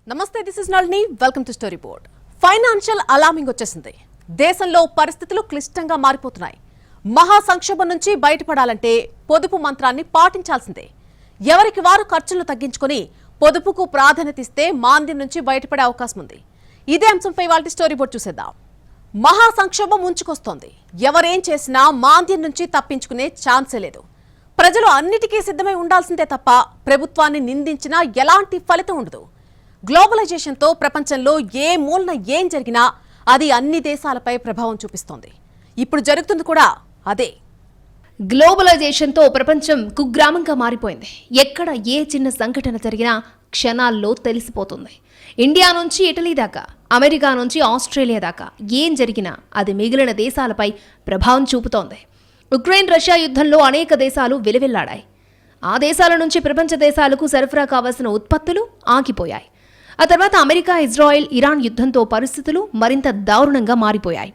నమస్తే, this is Nalini. Welcome to story board. Financial alarming వచ్చేసింది. దేశంలో పరిస్థితులు క్లిష్టంగా మారిపోతున్నాయి. మహా సంక్షోభం నుంచి బయటపడాలంటే పొదుపు మంత్రాన్ని పాటించాల్సిందే. ఎవరికి వారు ఖర్చులు తగ్గించుకొని పొదుపుకు ప్రాధాన్యత ఇస్తే మాంద్యం నుంచి బయటపడే అవకాశం ఉంది. ఇదే అంశంపై వాళ్ళ స్టోరీ బోర్డ్ చూసేద్దాం. మహా సంక్షోభం ముంచుకొస్తోంది. ఎవరేం చేసినా మాంద్యం నుంచి తప్పించుకునే ఛాన్సే లేదు. ప్రజలు అన్నిటికీ సిద్ధమై ఉండాల్సిందే తప్ప ప్రభుత్వాన్ని నిందించినా ఎలాంటి ఫలితం ఉండదు. గ్లోబలైజేషన్తో ప్రపంచంలో ఏ మూలన ఏం జరిగినా అది అన్ని దేశాలపై ప్రభావం చూపిస్తోంది. ఇప్పుడు జరుగుతుంది కూడా అదే. గ్లోబలైజేషన్తో ప్రపంచం కుగ్రామంగా మారిపోయింది. ఎక్కడ ఏ చిన్న సంఘటన జరిగినా క్షణాల్లో తెలిసిపోతుంది. ఇండియా నుంచి ఇటలీ దాకా, అమెరికా నుంచి ఆస్ట్రేలియా దాకా ఏం జరిగినా అది మిగిలిన దేశాలపై ప్రభావం చూపుతోంది. ఉక్రెయిన్ రష్యా యుద్ధంలో అనేక దేశాలు వెలువెల్లాడాయి. ఆ దేశాల నుంచి ప్రపంచ దేశాలకు సరఫరా కావాల్సిన ఉత్పత్తులు ఆగిపోయాయి. ఆ తర్వాత అమెరికా, ఇజ్రాయెల్, ఇరాన్ యుద్ధంతో పరిస్థితులు మరింత దారుణంగా మారిపోయాయి.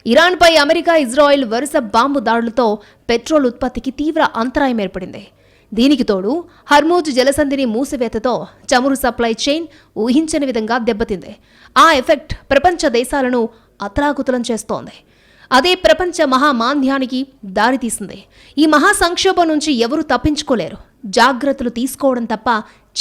ఇరాన్పై అమెరికా, ఇజ్రాయెల్ వరుస బాంబు దాడులతో పెట్రోల్ ఉత్పత్తికి తీవ్ర అంతరాయం ఏర్పడింది. దీనికి తోడు హర్మూజ్ జలసంధిని మూసివేతతో చమురు సప్లై చైన్ ఊహించని విధంగా దెబ్బతింది. ఆ ఎఫెక్ట్ ప్రపంచ దేశాలను అతలాకుతలం చేస్తోంది. అదే ప్రపంచ మహామాంద్యానికి దారితీసింది. ఈ మహా సంక్షోభం నుంచి ఎవరూ తప్పించుకోలేరు. జాగ్రత్తలు తీసుకోవడం తప్ప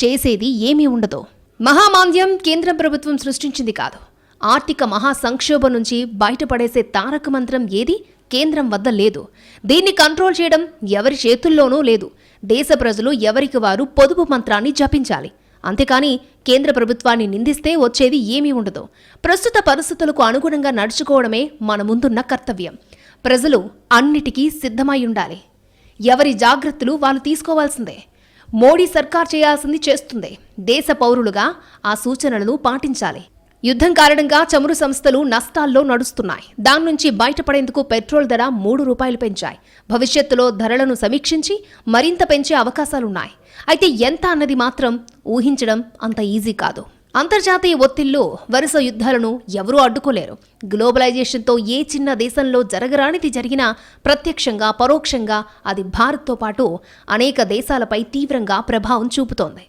చేసేది ఏమీ ఉండదు. మహామాంద్యం కేంద్ర ప్రభుత్వం సృష్టించింది కాదు. ఆర్థిక మహా సంక్షోభం నుంచి బయటపడేసే తారక మంత్రం ఏది కేంద్రం వద్ద లేదు. దీన్ని కంట్రోల్ చేయడం ఎవరి చేతుల్లోనూ లేదు. దేశ ప్రజలు ఎవరికి వారు పొదుపు మంత్రాన్ని జపించాలి. అంతేకాని కేంద్ర ప్రభుత్వాన్ని నిందిస్తే వచ్చేది ఏమీ ఉండదు. ప్రస్తుత పరిస్థితులకు అనుగుణంగా నడుచుకోవడమే మన ముందున్న కర్తవ్యం. ప్రజలు అన్నిటికీ సిద్ధమై ఉండాలి. ఎవరి జాగ్రత్తలు వాళ్ళు తీసుకోవాల్సిందే. మోడీ సర్కార్ చేయాల్సింది చేస్తుంది. దేశ పౌరులుగా ఆ సూచనలను పాటించాలి. యుద్ధం కారణంగా చమురు సంస్థలు నష్టాల్లో నడుస్తున్నాయి. దాని నుంచి బయటపడేందుకు పెట్రోల్ ధర ₹3 పెంచాయి. భవిష్యత్తులో ధరలను సమీక్షించి మరింత పెంచే అవకాశాలున్నాయి. అయితే ఎంత అన్నది మాత్రం ఊహించడం అంత ఈజీ కాదు. అంతర్జాతీయ ఒత్తిళ్లు, వరుస యుద్ధాలను ఎవరూ అడ్డుకోలేరు. గ్లోబలైజేషన్తో ఏ చిన్న దేశంలో జరగరానిది జరిగినా ప్రత్యక్షంగా పరోక్షంగా అది భారత్తో పాటు అనేక దేశాలపై తీవ్రంగా ప్రభావం చూపుతోంది.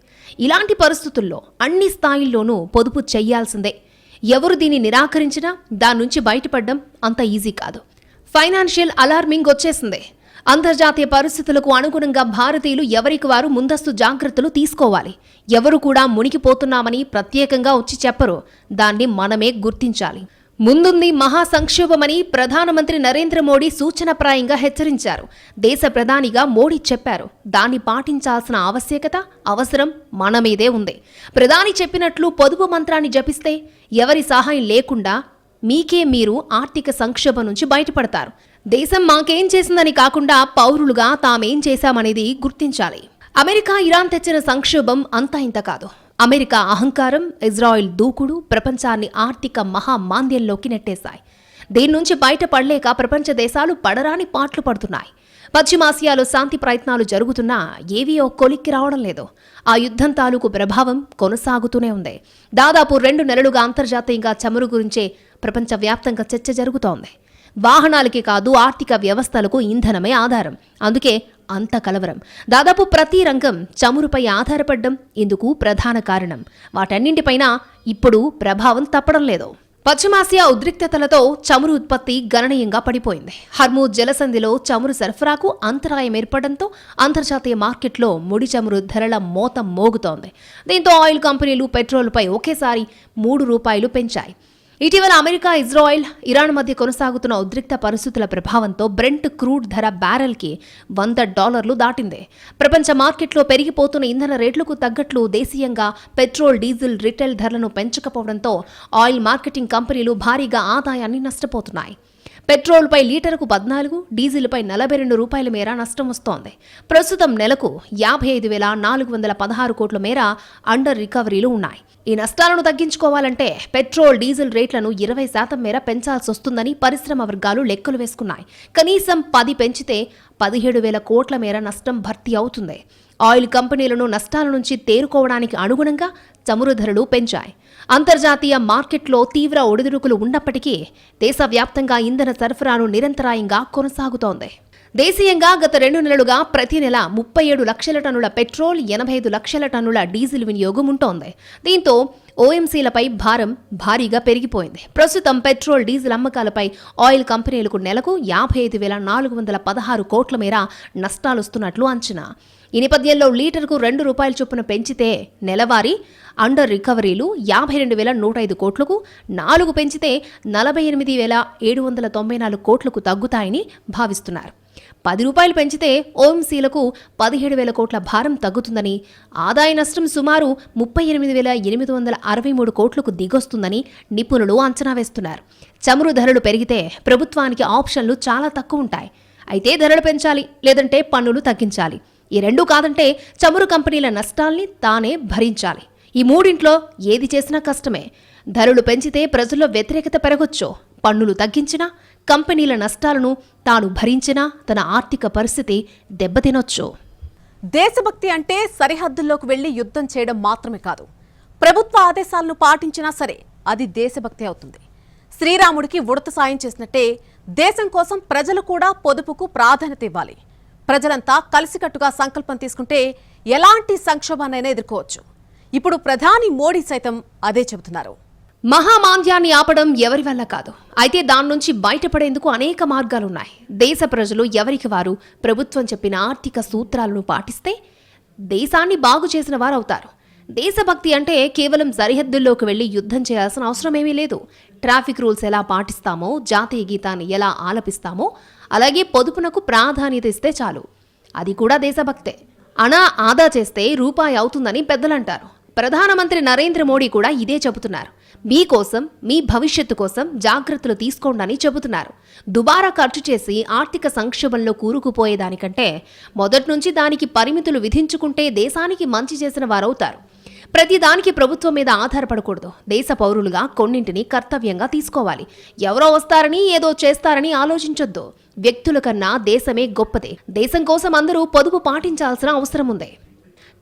ఇలాంటి పరిస్థితుల్లో అన్ని స్థాయిల్లోనూ పొదుపు చెయ్యాల్సిందే. ఎవరు దీన్ని నిరాకరించినా దాని నుంచి బయటపడడం అంత ఈజీ కాదు. ఫైనాన్షియల్ అలార్మింగ్ వచ్చేసింది. అంతర్జాతీయ పరిస్థితులకు అనుగుణంగా భారతీయులు ఎవరికి వారు ముందస్తు జాగ్రత్తలు తీసుకోవాలి. ఎవరు కూడా మునిగిపోతున్నామని ప్రత్యేకంగా వచ్చి చెప్పరు. దాన్ని మనమే గుర్తించాలి. ముందుంది మహా సంక్షోభమని ప్రధానమంత్రి నరేంద్ర మోడీ సూచనప్రాయంగా హెచ్చరించారు. దేశ ప్రధానిగా మోడీ చెప్పారు. దాన్ని పాటించాల్సిన అవసరం మన మీదే ఉంది. ప్రధాని చెప్పినట్లు పొదుపు మంత్రాన్ని జపిస్తే ఎవరి సహాయం లేకుండా మీకే మీరు ఆర్థిక సంక్షోభం నుంచి బయటపడతారు. దేశం మాకేం చేసిందని కాకుండా పౌరులుగా తామేం చేశామనేది గుర్తించాలి. అమెరికా, ఇరాన్ తెచ్చిన సంక్షోభం అంతా ఇంత కాదు. అమెరికా అహంకారం, ఇజ్రాయెల్ దూకుడు ప్రపంచాన్ని ఆర్థిక మహామాంద్యంలోకి నెట్టేశాయి. దీని నుంచి బయటపడలేక ప్రపంచ దేశాలు పడరాని పాట్లు పడుతున్నాయి. పశ్చిమాసియాలో శాంతి ప్రయత్నాలు జరుగుతున్నా ఏవీ ఓ కొలిక్కి రావడం లేదు. ఆ యుద్ధం తాలూకు ప్రభావం కొనసాగుతూనే ఉంది. దాదాపు 2 నెలలుగా అంతర్జాతీయంగా చమురు గురించే ప్రపంచవ్యాప్తంగా చర్చ జరుగుతోంది. వాహనాలకి కాదు, ఆర్థిక వ్యవస్థలకు ఇంధనమే ఆధారం. అందుకే అంత కలవరం. దాదాపు ప్రతి రంగం చమురుపై ఆధారపడడం ఇందుకు ప్రధాన కారణం. వాటన్నింటిపైన ఇప్పుడు ప్రభావం తప్పడం లేదు. పశ్చిమాసియా ఉద్రిక్తతలతో చమురు ఉత్పత్తి గణనీయంగా పడిపోయింది. హర్మూజ్ జలసంధిలో చమురు సరఫరాకు అంతరాయం ఏర్పడంతో అంతర్జాతీయ మార్కెట్లో ముడి చమురు ధరల మోత మోగుతోంది. దీంతో ఆయిల్ కంపెనీలు పెట్రోల్పై ఒకేసారి ₹3 పెంచాయి. ఇటీవల అమెరికా, ఇజ్రాయెల్, ఇరాన్ మధ్య కొనసాగుతున్న ఉద్రిక్త పరిస్థితుల ప్రభావంతో బ్రెంట్ క్రూడ్ ధర బ్యారెల్కి $100 దాటింది. ప్రపంచ మార్కెట్లో పెరిగిపోతున్న ఇంధన రేట్లకు తగ్గట్లు దేశీయంగా పెట్రోల్, డీజిల్ రిటైల్ ధరలను పెంచకపోవడంతో ఆయిల్ మార్కెటింగ్ కంపెనీలు భారీగా ఆదాయాన్ని నష్టపోతున్నాయి. పెట్రోల్పై లీటరుకు 14, డీజిల్పై ₹42 మేర నష్టం వస్తోంది. ప్రస్తుతం నెలకు 55,416 కోట్ల మేర అండర్ రికవరీలు ఉన్నాయి. ఈ నష్టాలను తగ్గించుకోవాలంటే పెట్రోల్, డీజిల్ రేట్లను 20% మేర పెంచాల్సి వస్తుందని పరిశ్రమ వర్గాలు లెక్కలు వేసుకున్నాయి. కనీసం 10 పెంచితే 17,000 కోట్ల మేర నష్టం భర్తీ అవుతుంది. ఆయిల్ కంపెనీలను నష్టాల నుంచి తేరుకోవడానికి అనుగుణంగా చమురు ధరలు పెంచాయి. అంతర్జాతీయ మార్కెట్లో తీవ్ర ఒడిదుడుకులు ఉన్నప్పటికీ దేశవ్యాప్తంగా ఇంధన సరఫరాను నిరంతరాయంగా కొనసాగుతోంది. దేశీయంగా గత 2 నెలలుగా ప్రతి నెల 37 లక్షల టన్నుల పెట్రోల్, 85 లక్షల టన్నుల డీజిల్ వినియోగం ఉంటోంది. దీంతో ఓఎంసీలపై భారం భారీగా పెరిగిపోయింది. ప్రస్తుతం పెట్రోల్, డీజిల్ అమ్మకాలపై ఆయిల్ కంపెనీలకు నెలకు 55,416 కోట్ల మేర నష్టాలొస్తున్నట్లు అంచనా. ఈ నేపథ్యంలో లీటర్కు ₹2 చొప్పున పెంచితే నెలవారీ అండర్ రికవరీలు 52,105 కోట్లకు, 4 పెంచితే 48,794 కోట్లకు తగ్గుతాయని భావిస్తున్నారు. ₹10 పెంచితే ఓఎంసీలకు 17,000 కోట్ల భారం తగ్గుతుందని, ఆదాయ నష్టం సుమారు 38,863 కోట్లకు దిగొస్తుందని నిపుణులు అంచనా వేస్తున్నారు. చమురు ధరలు పెరిగితే ప్రభుత్వానికి ఆప్షన్లు చాలా తక్కువ ఉంటాయి. అయితే ధరలు పెంచాలి, లేదంటే పన్నులు తగ్గించాలి. ఈ రెండూ కాదంటే చమురు కంపెనీల నష్టాల్ని తానే భరించాలి. ఈ మూడింట్లో ఏది చేసినా కష్టమే. ధరలు పెంచితే ప్రజల్లో వ్యతిరేకత పెరగొచ్చు. పన్నులు తగ్గించినా, కంపెనీల నష్టాలను తాను భరించినా తన ఆర్థిక పరిస్థితి దెబ్బతినొచ్చు. దేశభక్తి అంటే సరిహద్దుల్లోకి వెళ్లి యుద్ధం చేయడం మాత్రమే కాదు. ప్రభుత్వ ఆదేశాలను పాటించినా సరే అది దేశభక్తి అవుతుంది. శ్రీరాముడికి ఉడత సాయం చేసినట్టే దేశం కోసం ప్రజలు కూడా పొదుపుకు ప్రాధాన్యత ఇవ్వాలి. ప్రజలంతా కలిసికట్టుగా సంకల్పం తీసుకుంటే ఎలాంటి సంక్షోభాన్నైనా ఎదుర్కోవచ్చు. ఇప్పుడు ప్రధాని మోడీ సైతం అదే చెబుతున్నారు. మహామాంద్యాన్ని ఆపడం ఎవరి వల్ల కాదు. అయితే దాని నుంచి బయటపడేందుకు అనేక మార్గాలున్నాయి. దేశ ప్రజలు ఎవరికి వారు ప్రభుత్వం చెప్పిన ఆర్థిక సూత్రాలను పాటిస్తే దేశాన్ని బాగు చేసిన వారు అవుతారు. దేశభక్తి అంటే కేవలం సరిహద్దుల్లోకి వెళ్లి యుద్ధం చేయాల్సిన అవసరం ఏమీ లేదు. ట్రాఫిక్ రూల్స్ ఎలా పాటిస్తామో, జాతీయ గీతాన్ని ఎలా ఆలపిస్తామో, అలాగే పొదుపునకు ప్రాధాన్యత ఇస్తే చాలు. అది కూడా దేశభక్తే. అనా ఆదా చేస్తే రూపాయి అవుతుందని పెద్దలంటారు. ప్రధానమంత్రి నరేంద్ర మోడీ కూడా ఇదే చెబుతున్నారు. మీకోసం, మీ భవిష్యత్తు కోసం జాగ్రత్తలు తీసుకోండి చెబుతున్నారు. దుబారా ఖర్చు చేసి ఆర్థిక సంక్షోభంలో కూరుకుపోయేదానికంటే మొదటి నుంచి దానికి పరిమితులు విధించుకుంటే దేశానికి మంచి చేసిన వారవుతారు. ప్రతిదానికి ప్రభుత్వం మీద ఆధారపడకూడదు. దేశ పౌరులుగా కొన్నింటిని కర్తవ్యంగా తీసుకోవాలి. ఎవరో వస్తారని, ఏదో చేస్తారని ఆలోచించొద్దు. వ్యక్తుల కన్నా దేశమే గొప్పదే. దేశం కోసం అందరూ పొదుపు పాటించాల్సిన అవసరం ఉంది.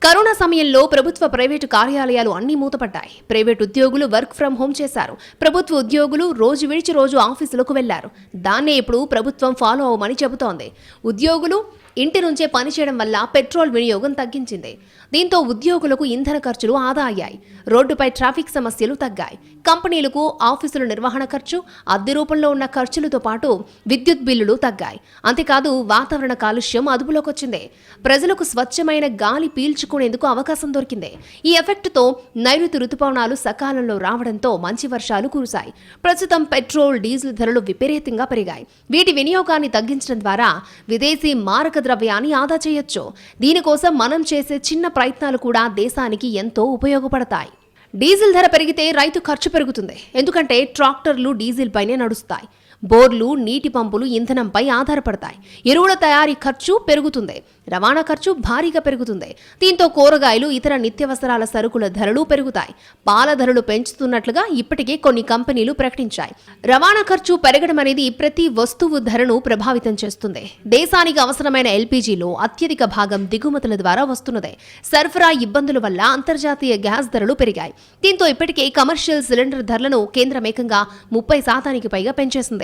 కరోనా సమయంలో ప్రభుత్వ, ప్రైవేటు కార్యాలయాలు అన్నీ మూతపడ్డాయి. ప్రైవేటు ఉద్యోగులు వర్క్ ఫ్రం హోం చేశారు. ప్రభుత్వ ఉద్యోగులు రోజు విడిచి రోజు ఆఫీసులకు వెళ్లారు. దాన్నే ఇప్పుడు ప్రభుత్వం ఫాలో అవ్వమని చెబుతోంది. ఉద్యోగులు ఇంటి నుంచే పనిచేయడం వల్ల పెట్రోల్ వినియోగం తగ్గించింది. దీంతో ఉద్యోగులకు ఇంధన ఖర్చులు ఆదా అయ్యాయి. రోడ్డుపై ట్రాఫిక్ సమస్యలు తగ్గాయి. కంపెనీలకు ఆఫీసుల నిర్వహణ ఖర్చు, అద్దె రూపంలో ఉన్న ఖర్చులతో పాటు విద్యుత్ బిల్లులు తగ్గాయి. అంతేకాదు వాతావరణ కాలుష్యం అదుపులోకి వచ్చింది. ప్రజలకు స్వచ్ఛమైన గాలి పీల్చుకునేందుకు అవకాశం దొరికింది. ఈ ఎఫెక్ట్తో నైరుతి రుతుపవనాలు సకాలంలో రావడంతో మంచి వర్షాలు కురిశాయి. ప్రస్తుతం పెట్రోల్, డీజిల్ ధరలు విపరీతంగా పెరిగాయి. వీటి వినియోగాన్ని తగ్గించడం ద్వారా విదేశీ మారక ద్రవ్యాన్ని ఆదా చేయొచ్చు. దీనికోసం మనం చేసే చిన్న ప్రయత్నాలు కూడా దేశానికి ఎంతో ఉపయోగపడతాయి. డీజిల్ ధర పెరిగితే రైతు ఖర్చు పెరుగుతుంది. ఎందుకంటే ట్రాక్టర్లు డీజిల్ పైనే నడుస్తాయి. బోర్లు, నీటి పంపులు ఇంధనంపై ఆధారపడతాయి. ఎరువుల తయారీ ఖర్చు పెరుగుతుంది. రవాణా ఖర్చు భారీగా పెరుగుతుంది. దీంతో కూరగాయలు, ఇతర నిత్యవసరాల సరుకుల ధరలు పెరుగుతాయి. పాల ధరలు పెంచుతున్నట్లుగా ఇప్పటికే కొన్ని కంపెనీలు ప్రకటించాయి. రవాణా ఖర్చు పెరగడం అనేది ప్రతి వస్తువు ధరను ప్రభావితం చేస్తుంది. దేశానికి అవసరమైన ఎల్పీజీలో అత్యధిక భాగం దిగుమతుల ద్వారా వస్తున్నదే. సరఫరా ఇబ్బందుల వల్ల అంతర్జాతీయ గ్యాస్ ధరలు పెరిగాయి. దీంతో ఇప్పటికే కమర్షియల్ సిలిండర్ ధరలను కేంద్రం ఏకంగా 30% పైగా పెంచేసింది.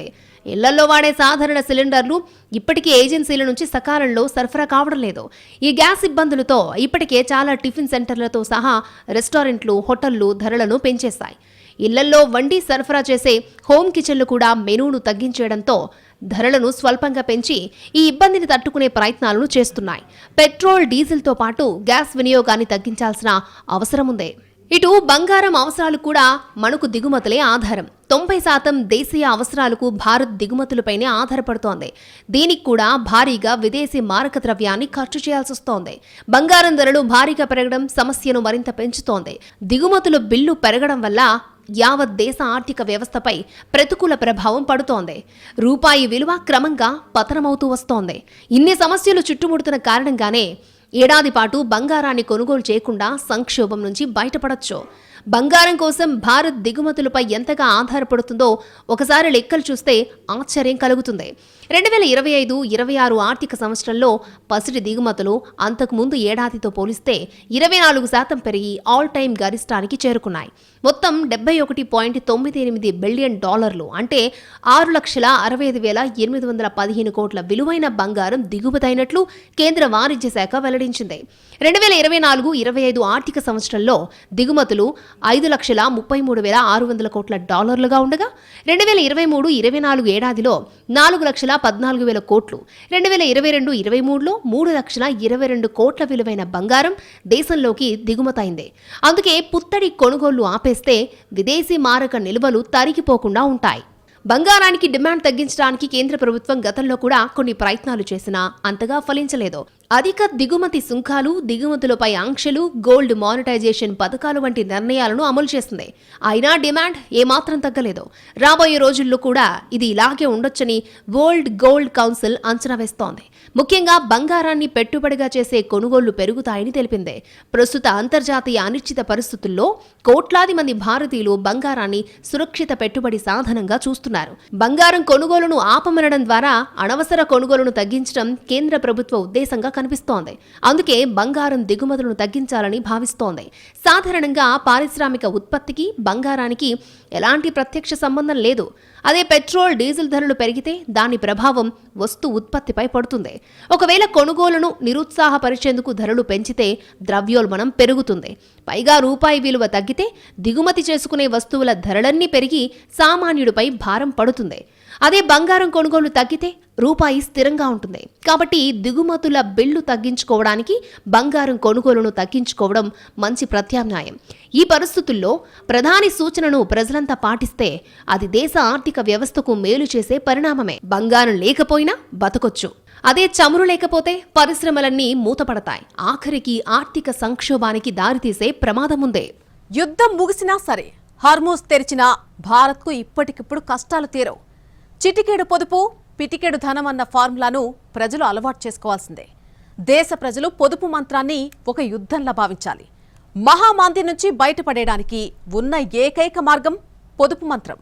ఇళ్లలో వాడే సాధారణ సిలిండర్లు ఇప్పటికీ ఏజెన్సీల నుంచి సకాలంలో సరఫరా కావడం లేదు. ఈ గ్యాస్ ఇబ్బందులతో ఇప్పటికే చాలా టిఫిన్ సెంటర్లతో సహా రెస్టారెంట్లు, హోటళ్లు ధరలను పెంచేశాయి. ఇళ్లల్లో వండి సరఫరా చేసే హోమ్ కిచెన్లు కూడా మెనూను తగ్గించేయడంతో ధరలను స్వల్పంగా పెంచి ఈ ఇబ్బందిని తట్టుకునే ప్రయత్నాలను చేస్తున్నాయి. పెట్రోల్, డీజిల్తో పాటు గ్యాస్ వినియోగాన్ని తగ్గించాల్సిన అవసరం ఉంది. ఇటు బంగారం అవసరాలు కూడా మనకు దిగుమతులే ఆధారం. 90% దేశీయ అవసరాలకు భారత్ దిగుమతులపైనే ఆధారపడుతోంది. దీనికి కూడా భారీగా విదేశీ మారక ద్రవ్యాన్ని ఖర్చు చేయాల్సి వస్తోంది. బంగారం ధరలు భారీగా పెరగడం సమస్యను మరింత పెంచుతోంది. దిగుమతుల బిల్లు పెరగడం వల్ల యావత్ దేశ ఆర్థిక వ్యవస్థపై ప్రతికూల ప్రభావం పడుతోంది. రూపాయి విలువ క్రమంగా పతనమవుతూ వస్తోంది. ఇన్ని సమస్యలు చుట్టుముడుతున్న కారణంగానే ఏడాది పాటు బంగారాన్ని కొనుగోలు చేయకుండా సంక్షోభం నుంచి బయటపడొచ్చు. బంగారం కోసం భారత్ దిగుమతులపై ఎంతగా ఆధారపడుతుందో ఒకసారి లెక్కలు చూస్తే ఆశ్చర్యం కలుగుతుంది. 2025-26 ఆర్థిక సంవత్సరంలో పసిడి దిగుమతులు అంతకుముందు ఏడాదితో పోలిస్తే 24% పెరిగి ఆల్ టైమ్ గరిష్టానికి చేరుకున్నాయి. మొత్తం $71.98 బిలియన్ అంటే 6,65,815 కోట్ల విలువైన బంగారం దిగుమతైనట్లు కేంద్ర వాణిజ్య శాఖ వెల్లడించింది. 2024-25 ఆర్థిక సంవత్సరంలో దిగుమతులు $5,33,600 కోట్ల ఉండగా 2023-24 ఏడాదిలో 4,14,000 కోట్లు, 2022-23లో 3,22 కోట్ల విలువైన బంగారం దేశంలోకి దిగుమతైంది. అందుకే పుత్తడి కొనుగోళ్లు ఆపేస్తే విదేశీ మారక నిల్వలు తరిగిపోకుండా ఉంటాయి. బంగారానికి డిమాండ్ తగ్గించడానికి కేంద్ర ప్రభుత్వం గతంలో కూడా కొన్ని ప్రయత్నాలు చేసినా అంతగా ఫలించలేదు. అధిక దిగుమతి సుంకాలు, దిగుమతులపై ఆంక్షలు, గోల్డ్ మానిటైజేషన్ పథకాలు వంటి నిర్ణయాలను అమలు చేసింది. అయినా డిమాండ్ ఏమాత్రం తగ్గలేదు. రాబోయే రోజుల్లో కూడా ఇది ఇలాగే ఉండొచ్చని వరల్డ్ గోల్డ్ కౌన్సిల్ అంచనా వేస్తోంది. ముఖ్యంగా బంగారాన్ని పెట్టుబడిగా చేసే కొనుగోళ్లు పెరుగుతాయని తెలిపింది. ప్రస్తుత అంతర్జాతీయ అనిశ్చిత పరిస్థితుల్లో కోట్లాది మంది భారతీయులు బంగారాన్ని సురక్షిత పెట్టుబడి సాధనంగా చూస్తున్నారు. బంగారం కొనుగోలును ఆపమనడం ద్వారా అనవసర కొనుగోలును తగ్గించడం కేంద్ర ప్రభుత్వ ఉద్దేశంగా కనిపిస్తోంది. అందుకే బంగారం దిగుమతులను తగ్గించాలని భావిస్తోంది. సాధారణంగా పారిశ్రామిక ఉత్పత్తికి బంగారానికి ఎలాంటి ప్రత్యక్ష సంబంధం లేదు. అదే పెట్రోల్, డీజిల్ ధరలు పెరిగితే దాని ప్రభావం వస్తు ఉత్పత్తిపై పడుతుంది. ఒకవేళ కొనుగోలును నిరుత్సాహపరిచేందుకు ధరలు పెంచితే ద్రవ్యోల్బణం పెరుగుతుంది. పైగా రూపాయి విలువ తగ్గితే దిగుమతి చేసుకునే వస్తువుల ధరలన్నీ పెరిగి సామాన్యుడిపై భారం పడుతుంది. అదే బంగారం కొనుగోలు తగ్గితే రూపాయి స్థిరంగా ఉంటుంది. కాబట్టి దిగుమతుల బిల్లు తగ్గించుకోవడానికి బంగారం కొనుగోలును తగ్గించుకోవడం మంచి ప్రత్యామ్నాయం. ఈ పరిస్థితుల్లో ప్రధాని సూచనను ప్రజలంతా పాటిస్తే అది దేశ ఆర్థిక వ్యవస్థకు మేలు చేసే పరిణామమే. బంగారం లేకపోయినా బతకొచ్చు. అదే చమురు లేకపోతే పరిశ్రమలన్నీ మూతపడతాయి. ఆఖరికి ఆర్థిక సంక్షోభానికి దారితీసే ప్రమాదముందే. యుద్ధం ముగిసినా సరే, హార్మూజ్ తెరిచినా భారత్కు ఇప్పటికిప్పుడు కష్టాలు తీరవు. చిటికేడు పొదుపు, పిటికేడు ధనం అన్న ఫార్ములాను ప్రజలు అలవాటు చేసుకోవాల్సిందే. దేశ ప్రజలు పొదుపు మంత్రాన్ని ఒక యుద్ధంలా భావించాలి. మహామాంది నుంచి బయటపడేయడానికి ఉన్న ఏకైక మార్గం పొదుపు మంత్రం.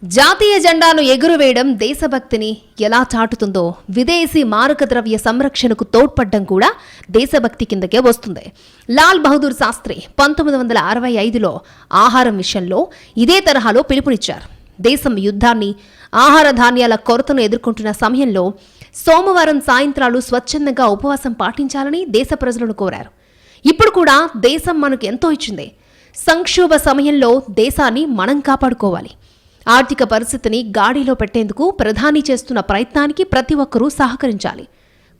జాతీయ జెండాను ఎగురవేయడం దేశభక్తిని ఎలా చాటుతుందో విదేశీ మారక ద్రవ్య సంరక్షణకు తోడ్పడ్డం కూడా దేశభక్తి కిందకే వస్తుంది. లాల్ బహదూర్ శాస్త్రి 1965లో ఆహారం విషయంలో ఇదే తరహాలో పిలుపునిచ్చారు. దేశం యుద్ధాన్ని, ఆహార ధాన్యాల కొరతను ఎదుర్కొంటున్న సమయంలో సోమవారం సాయంత్రాలు స్వచ్ఛందంగా ఉపవాసం పాటించాలని దేశ ప్రజలను కోరారు. ఇప్పుడు కూడా దేశం మనకు ఎంతో ఇచ్చింది. సంక్షోభ సమయంలో దేశాన్ని మనం కాపాడుకోవాలి. ఆర్థిక పరిస్థితిని గాడిలో పెట్టేందుకు ప్రధాని చేస్తున్న ప్రయత్నానికి ప్రతి ఒక్కరూ సహకరించాలి.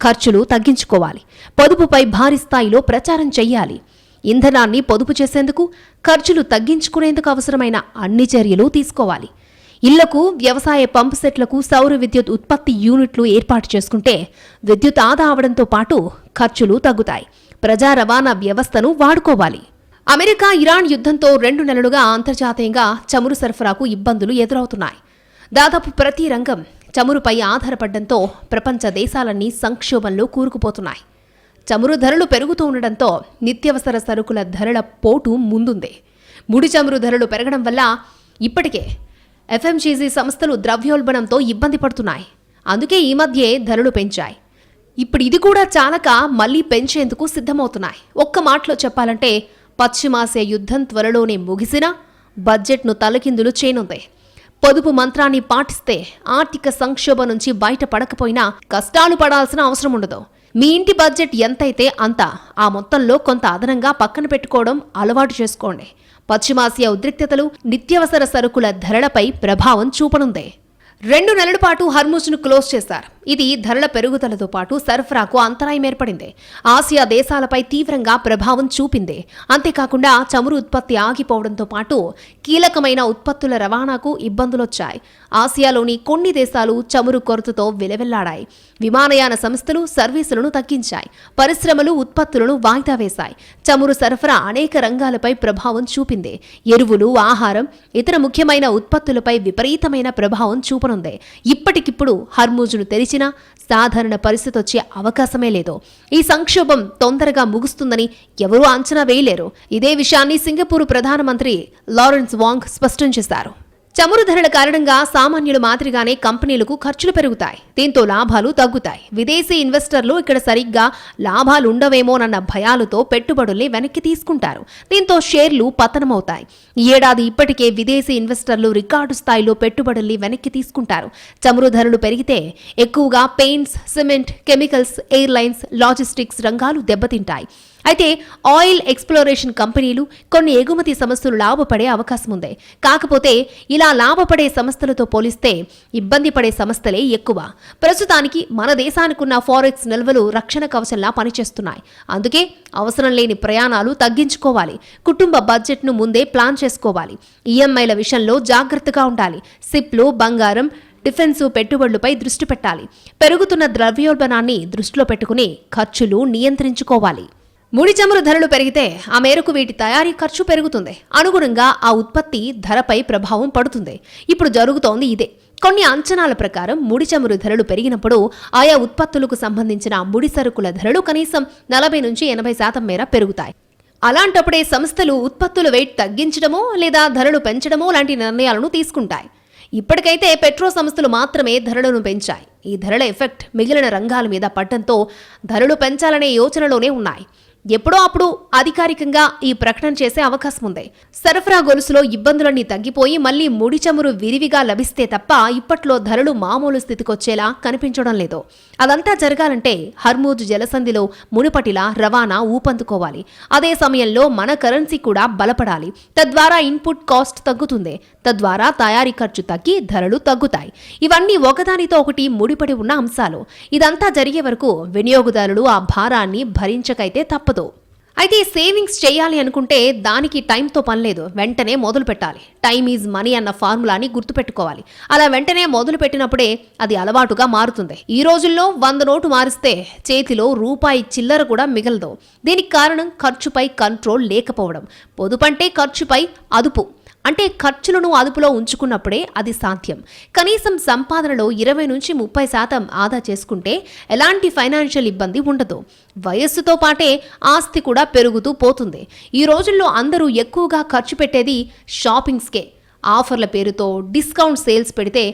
ఖర్చులు తగ్గించుకోవాలి. పొదుపుపై భారీ స్థాయిలో ప్రచారం చెయ్యాలి. ఇంధనాన్ని పొదుపు చేసేందుకు, ఖర్చులు తగ్గించుకునేందుకు అవసరమైన అన్ని చర్యలు తీసుకోవాలి. ఇళ్లకు, వ్యవసాయ పంపు సెట్లకు సౌర విద్యుత్ ఉత్పత్తి యూనిట్లు ఏర్పాటు చేసుకుంటే విద్యుత్ ఆదా అవడంతో పాటు ఖర్చులు తగ్గుతాయి. ప్రజా రవాణా వ్యవస్థను వాడుకోవాలి. అమెరికా ఇరాన్ యుద్ధంతో 2 నెలలుగా అంతర్జాతీయంగా చమురు సరఫరాకు ఇబ్బందులు ఎదురవుతున్నాయి. దాదాపు ప్రతి రంగం చమురుపై ఆధారపడడంతో ప్రపంచ దేశాలన్నీ సంక్షోభంలో కూరుకుపోతున్నాయి. చమురు ధరలు పెరుగుతూ ఉండడంతో నిత్యవసర సరుకుల ధరల పోటు ముందుంది. ముడి చమురు ధరలు పెరగడం వల్ల ఇప్పటికే ఎఫ్ఎంజీసీ సంస్థలు ద్రవ్యోల్బణంతో ఇబ్బంది పడుతున్నాయి. అందుకే ఈ మధ్యే ధరలు పెంచాయి. ఇప్పుడు ఇది కూడా చాలక మళ్లీ పెంచేందుకు సిద్ధమవుతున్నాయి. ఒక్క మాటలో చెప్పాలంటే పశ్చిమాసియా యుద్ధం త్వరలోనే ముగిసినా బడ్జెట్ను తలకిందులు చేయనుంది. పొదుపు మంత్రాన్ని పాటిస్తే ఆర్థిక సంక్షోభం నుంచి బయటపడకపోయినా కష్టాలు పడాల్సిన అవసరం ఉండదు. మీ ఇంటి బడ్జెట్ ఎంతైతే అంత ఆ మొత్తంలో కొంత అదనంగా పక్కన పెట్టుకోవడం అలవాటు చేసుకోండి. పశ్చిమాసియా ఉద్రిక్తతలు నిత్యావసర సరుకుల ధరలపై ప్రభావం చూపనుంది. 2 నెలల పాటు హార్మూజ్ను క్లోజ్ చేశారు. ఇది ధరల పెరుగుదలతో పాటు సరఫరాకు అంతరాయం ఏర్పడింది. ఆసియా దేశాలపై తీవ్రంగా ప్రభావం చూపింది. అంతేకాకుండా చమురు ఉత్పత్తి ఆగిపోవడంతో పాటు కీలకమైన ఉత్పత్తుల రవాణాకు ఇబ్బందులొచ్చాయి. ఆసియాలోని కొన్ని దేశాలు చమురు కొరతతో విలవిల్లాడాయి. విమానయాన సంస్థలు సర్వీసులను తగ్గించాయి. పరిశ్రమలు ఉత్పత్తులను వాయిదా వేశాయి. చమురు సరఫరా అనేక రంగాలపై ప్రభావం చూపింది. ఎరువులు, ఆహారం, ఇతర ముఖ్యమైన ఉత్పత్తులపై విపరీతమైన ప్రభావం చూపనుంది. ఇప్పటికిప్పుడు హార్మూజ్ను తెరిచినా సాధారణ పరిస్థితి వచ్చే అవకాశమే లేదు. ఈ సంక్షోభం తొందరగా ముగుస్తుందని ఎవరూ అంచనా వేయలేరు. ఇదే విషయాన్ని సింగపూర్ ప్రధానమంత్రి లారెన్స్ వాంగ్ స్పష్టం చేశారు. చమురు ధరల కారణంగా సామాన్యుల మాదిరిగానే కంపెనీలకు ఖర్చులు పెరుగుతాయి. దీంతో లాభాలు తగ్గుతాయి. విదేశీ ఇన్వెస్టర్లు ఇక్కడ సరిగ్గా లాభాలుండవేమోనన్న భయాలతో పెట్టుబడుల్ని వెనక్కి తీసుకుంటారు. దీంతో షేర్లు పతనమవుతాయి. ఈ ఏడాది ఇప్పటికే విదేశీ ఇన్వెస్టర్లు రికార్డు స్థాయిలో పెట్టుబడుల్ని వెనక్కి తీసుకుంటారు. చమురు ధరలు పెరిగితే ఎక్కువగా paints, cement, chemicals, airlines, logistics రంగాలు దెబ్బతింటాయి. అయితే ఆయిల్ ఎక్స్ప్లోరేషన్ కంపెనీలు, కొన్ని ఎగుమతి సంస్థలు లాభపడే అవకాశం ఉంది. కాకపోతే ఇలా లాభపడే సంస్థలతో పోలిస్తే ఇబ్బంది పడే సంస్థలే ఎక్కువ. ప్రస్తుతానికి మన దేశానికున్న ఫారెక్స్ నిల్వలు రక్షణ కవచంలా పనిచేస్తున్నాయి. అందుకే అవసరం లేని ప్రయాణాలు తగ్గించుకోవాలి. కుటుంబ బడ్జెట్ను ముందే ప్లాన్ చేసుకోవాలి. ఈఎంఐల విషయంలో జాగ్రత్తగా ఉండాలి. సిప్లు, బంగారం, డిఫెన్సు పెట్టుబడులపై దృష్టి పెట్టాలి. పెరుగుతున్న ద్రవ్యోల్బణాన్ని దృష్టిలో పెట్టుకుని ఖర్చులు నియంత్రించుకోవాలి. ముడి చమురు ధరలు పెరిగితే ఆ మేరకు వీటి తయారీ ఖర్చు పెరుగుతుంది. అనుగుణంగా ఆ ఉత్పత్తి ధరపై ప్రభావం పడుతుంది. ఇప్పుడు జరుగుతోంది ఇదే. కొన్ని అంచనాల ప్రకారం ముడి చమురు ధరలు పెరిగినప్పుడు ఆయా ఉత్పత్తులకు సంబంధించిన ముడి సరుకుల ధరలు కనీసం 40-80% మేర పెరుగుతాయి. అలాంటప్పుడే సంస్థలు ఉత్పత్తుల వెయిట్ తగ్గించడమో లేదా ధరలు పెంచడమో లాంటి నిర్ణయాలను తీసుకుంటాయి. ఇప్పటికైతే పెట్రో సంస్థలు మాత్రమే ధరలను పెంచాయి. ఈ ధరల ఎఫెక్ట్ మిగిలిన రంగాల మీద పడటంతో ధరలు పెంచాలనే యోచనలోనే ఉన్నాయి. ఎప్పుడో అప్పుడు అధికారికంగా ఈ ప్రకటన చేసే అవకాశం ఉంది. సరఫరా గొలుసులో ఇబ్బందులన్నీ తగ్గిపోయి మళ్లీ ముడి చమురు విరివిగా లభిస్తే తప్ప ఇప్పట్లో ధరలు మామూలు స్థితికొచ్చేలా కనిపించడం లేదు. అదంతా జరగాలంటే హర్మూజ్ జలసంధిలో మునుపటిలా రవాణా ఊపందుకోవాలి. అదే సమయంలో మన కరెన్సీ కూడా బలపడాలి. తద్వారా ఇన్పుట్ కాస్ట్ తగ్గుతుంది. తద్వారా తయారీ ఖర్చు తగ్గి ధరలు తగ్గుతాయి. ఇవన్నీ ఒకదానితో ఒకటి ముడిపడి ఉన్న అంశాలు. ఇదంతా జరిగే వరకు వినియోగదారులు ఆ భారాన్ని భరించకైతే తప్పదు. అయితే సేవింగ్స్ చేయాలి అనుకుంటే దానికి టైంతో పనిలేదు. వెంటనే మొదలు పెట్టాలి. టైమ్ ఈజ్ మనీ అన్న ఫార్ములాని గుర్తుపెట్టుకోవాలి. అలా వెంటనే మొదలు పెట్టినప్పుడే అది అలవాటుగా మారుతుంది. ఈ రోజుల్లో 100 నోటు మారిస్తే చేతిలో రూపాయి చిల్లర కూడా మిగలదు. దీనికి కారణం ఖర్చుపై కంట్రోల్ లేకపోవడం. పొదుపంటే ఖర్చుపై అదుపు. అంటే ఖర్చులను అదుపులో ఉంచుకున్నప్పుడే అది సాధ్యం. కనీసం సంపాదనలో 20-30% ఆదా చేసుకుంటే ఎలాంటి ఫైనాన్షియల్ ఇబ్బంది ఉండదు. వయస్సుతో పాటే ఆస్తి కూడా పెరుగుతూ పోతుంది. ఈ రోజుల్లో అందరూ ఎక్కువగా ఖర్చు పెట్టేది షాపింగ్స్కే. ఆఫర్ల పేరుతో డిస్కౌంట్ సేల్స్ పెడితే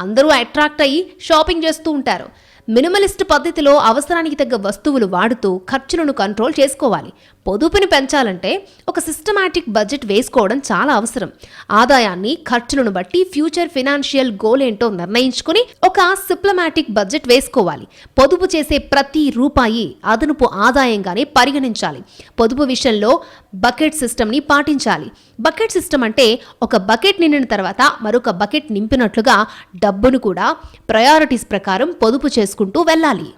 అందరూ అట్రాక్ట్ అయ్యి షాపింగ్ చేస్తూ ఉంటారు. మినిమలిస్ట్ పద్ధతిలో అవసరానికి తగ్గ వస్తువులు వాడుతూ ఖర్చులను కంట్రోల్ చేసుకోవాలి. పొదుపుని పెంచాలంటే ఒక సిస్టమాటిక్ బడ్జెట్ వేసుకోవడం చాలా అవసరం. ఆదాయాన్ని, ఖర్చులను బట్టి ఫ్యూచర్ ఫినాన్షియల్ గోల్ ఏంటో నిర్ణయించుకుని ఒక సిస్టమాటిక్ బడ్జెట్ వేసుకోవాలి. పొదుపు చేసే ప్రతి రూపాయి అదనపు ఆదాయంగానే పరిగణించాలి. పొదుపు విషయంలో బకెట్ సిస్టమ్ని పాటించాలి. బకెట్ సిస్టమ్ అంటే ఒక బకెట్ నిండిన తర్వాత మరొక బకెట్ నింపినట్లుగా డబ్బును కూడా ప్రయారిటీస్ ప్రకారం పొదుపు చేసుకుంటూ వెళ్ళాలి.